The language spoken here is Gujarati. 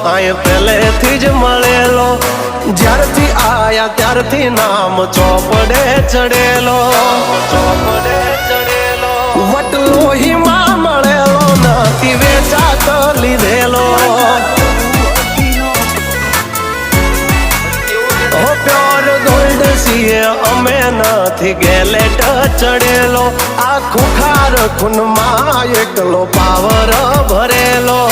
આય પહેલેથી જ મળેલો, જ્યારથી આયા ત્યારથી નામ ચોપડે ચડેલો, વટલોહીમાં મળેલો, નથી વેચાત લીધેલો. પ્યોર ગોલ્ડ છીએ અમે, નથી ગેલેટ ચડેલો. આ ખુખાર ખૂનમાં એકલો પાવર ભરેલો.